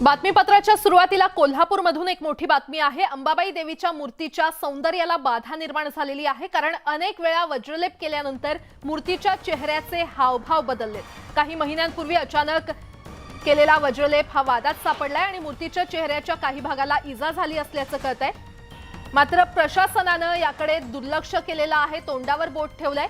बातमीपत्राच्या सुरुवातीला कोल्हापूरमधून एक मोठी बातमी आहे। अंबाबाई देवीच्या मूर्तीच्या सौंदर्याला बाधा निर्माण झालेली आहे, कारण अनेक वेळा वज्रलेप केल्यानंतर मूर्तीच्या चेहऱ्याचे हावभाव बदलले। काही महिन्यांपूर्वी अचानक केलेला वज्रलेप हा वादात सापडलाय आणि मूर्तीच्या चेहऱ्याच्या काही भागाला इजा झाली असल्याचं कळतंय। मात्र प्रशासनाने याकडे दुर्लक्ष केलेलं आहे, तोंडावर बोट ठेवलंय।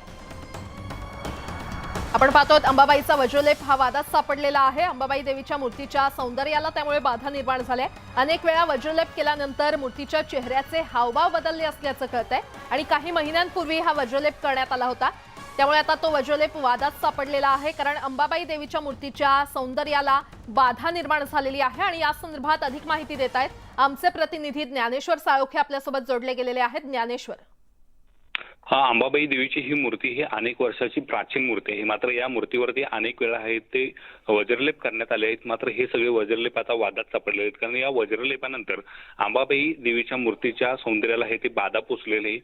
आपण पाहतोय अंबाबाईचा वज्रलेप हा वादात सापडलेला आहे। अंबाबाई देवीच्या मूर्तीच्या सौंदर्याला त्यामुळे बाधा निर्माण झाली। अनेक वेळा वज्रलेप केल्यानंतर मूर्तीच्या चेहऱ्याचे हावभाव बदलले असल्याचं कळतंय आणि काही महिन्यांपूर्वी हा वज्रलेप करण्यात आला होता। त्यामुळे आता तो वज्रलेप वादात सापडलेला आहे, कारण अंबाबाई देवीच्या मूर्तीच्या सौंदर्याला बाधा निर्माण झालेली आहे। आणि या संदर्भात अधिक माहिती देत आहेत आमचे प्रतिनिधी ज्ञानेश्वर साळोखे, आपल्यासोबत जोडले गेलेले आहेत। ज्ञानेश्वर, अंबाबाई देवीची ही मूर्ती ही अनेक वर्षाची प्राचीन मूर्ती आहे। मात्र या मूर्तीवरती अनेक वेळा आहे ते वज्रलेप करण्यात आले आहेत। मात्र हे सगळे वज्रलेप आता वादात सापडले आहेत, कारण या वज्रलेपानंतर अंबाबाई देवीच्या मूर्तीच्या सौंदर्याला आहे ते बाधा पोचलेले आहे।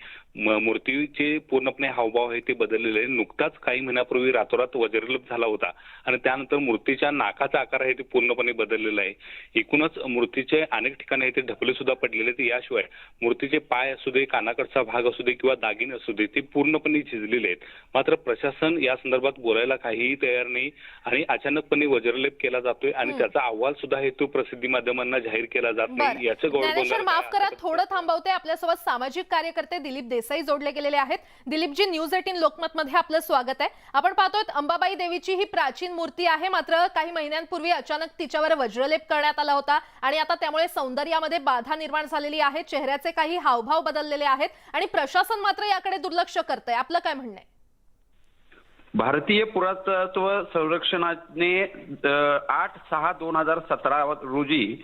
मूर्तीचे पूर्णपणे हावभाव आहे ते बदललेले आहे। नुकताच काही महिन्यापूर्वी रातोरात वज्रलेप झाला होता आणि त्यानंतर मूर्तीच्या नाकाचा आकार आहे ते पूर्णपणे बदललेला आहे। एकूणच मूर्तीचे अनेक ठिकाणी आहे ते ढपले सुद्धा पडलेले आहेत। याशिवाय मूर्तीचे पाय असू दे, कानाकडचा भाग असू दे किंवा दागिने असू दे, ते पूर्णपणे झिजलेले आहेत। मात्र प्रशासन या संदर्भात बोलायला काहीही तयार नाही आणि अचानकपणे वज्रलेप केला जातोय आणि त्याचा अहवाल सुद्धा आहे तो प्रसिद्धी माध्यमांना जाहीर केला जात नाही। याचं ज्ञानेश्वर, माफ करा, थोडं थांबवते। आपल्यासोबत सामाजिक कार्यकर्ते दिलीप देसाई जोडले गेलेले आहेत। दिलीपजी, न्यूज 18 लोकमत मध्ये आपलं स्वागत आहे। आपण पाहतोय अंबाबाई देवीची ही प्राचीन मूर्ती आहे, मात्र काही महिन्यांपूर्वी अचानक तिच्यावर वज्रलेप करण्यात आला होता आणि आता त्यामुळे सौंदर्यामध्ये बाधा निर्माण झालेली आहे। चेहऱ्याचे काही हावभाव बदललेले आहेत आणि प्रशासन मात्र याकडे दुर्लक्ष करतंय। आपलं काय म्हणणं आहे? भारतीय पुरातत्व संरक्षणाने 8/6/2017 रोजी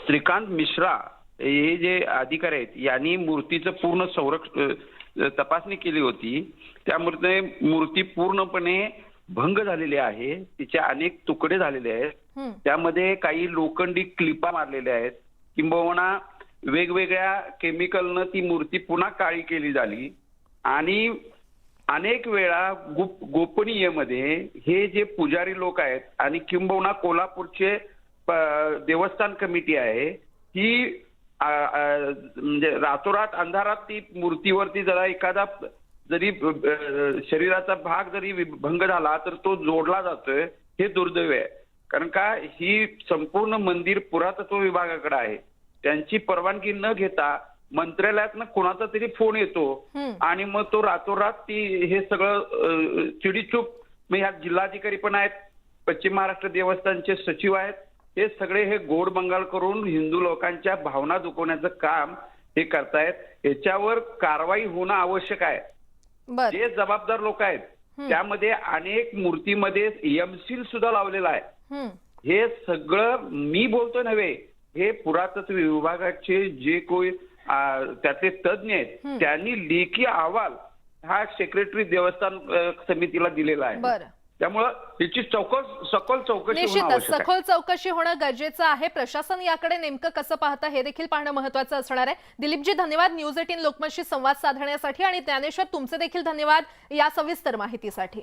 श्रीकांत मिश्रा हे जे अधिकारी आहेत यांनी मूर्तीचं पूर्ण तपासणी केली होती। त्यामुळे मूर्ती पूर्णपणे भंग झालेली आहे, तिचे अनेक तुकडे झालेले आहेत। त्यामध्ये काही लोखंडी क्लिपा मारलेल्या आहेत, किंबहुना वेगवेगळ्या केमिकलनं ती मूर्ती पुन्हा काळी केली झाली आणि अनेक वेळा गोपनीयमध्ये हे जे पुजारी लोक आहेत आणि किंबहुना कोल्हापूरचे देवस्थान कमिटी आहे ही म्हणजे रातोरात अंधारात ती मूर्तीवरती जरा एखादा जरी शरीराचा भाग जरी भंग झाला तर तो जोडला जातोय, हे दुर्दैव आहे। कारण का ही संपूर्ण मंदिर पुरातत्व विभागाकडे आहे, त्यांची परवानगी न घेता मंत्रालयातनं कोणाचा तरी फोन येतो आणि मग तो रातोरात ती हे सगळं चिडीचूप, मग ह्या जिल्हाधिकारी पण आहेत, पश्चिम महाराष्ट्र देवस्थानचे सचिव आहेत, हे सगळे हे गोड बंगाल करून हिंदू लोकांच्या भावना दुखवण्याचं काम हे करतायत। याच्यावर कारवाई होणं आवश्यक आहे। जे जबाबदार लोक आहेत त्यामध्ये अनेक मूर्तीमध्ये एमसील सुद्धा लावलेला आहे। हे सगळं मी बोलतो नव्हे, हे पुरातत्व विभागाचे जे कोणी त्यातले तज्ञ आहेत त्यांनी लेखी अहवाल हा सेक्रेटरी देवस्थान समितीला दिलेला आहे। त्यामुळे त्याची सखोल चौकशी निश्चितच सखोल चौकशी होणं गरजेचं आहे। प्रशासन याकडे नेमकं कसं पाहतं हे देखील पाहणं महत्त्वाचं असणार आहे। दिलीपजी, धन्यवाद न्यूज 18 लोकमतशी संवाद साधण्यासाठी, आणि ज्ञानेश्वर, तुमचे देखील धन्यवाद या सविस्तर माहितीसाठी।